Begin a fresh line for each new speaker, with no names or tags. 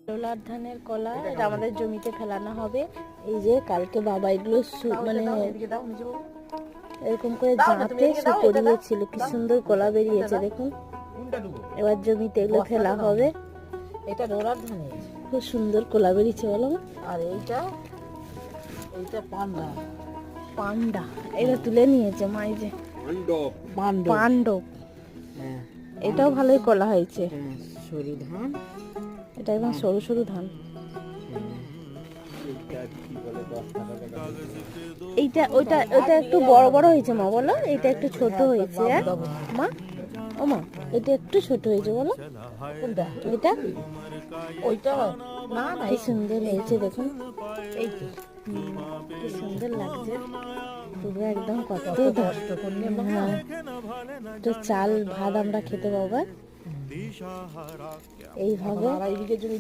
লোলার ধানের কলা এটা আমাদের জমিতে ফেলানো হবে। এই যে কালকে বাবা এগুলো মানে এরকম করে জাঁতে করিয়েছিল, কি সুন্দর কলা বেরিয়েছে দেখুন। এবার জমিতে এগুলো ফেলা হবে।
এটা লোলার ধানের
খুব সুন্দর কলা বেরিয়েছে বলো।
আর এইটা পান্ডা
পান্ডা এটা তুলে নিয়েছে মা। এই যে পাণ্ডব,
হ্যাঁ
এটাও ভালোই কলা হয়েছে।
সরু ধান,
এটা একদম সরু সরু ধান। এইটা ওইটা ওইটা একটু বড় বড় হয়েছে মা বলো, এটা একটু ছোট হয়েছে মা। ও মা এটা একটু ছোট হয়েছে বলো।
কোনটা?
এটা
ওইটা না না,
কি সুন্দর হয়েছে দেখুন।
এই তো
কি সুন্দর লাগছে পুরো একদম। কত
কষ্ট করলে
হ্যাঁ, একটু চাল ভাত আমরা খেতে পাবো এইভাবে।
এইদিকে জমি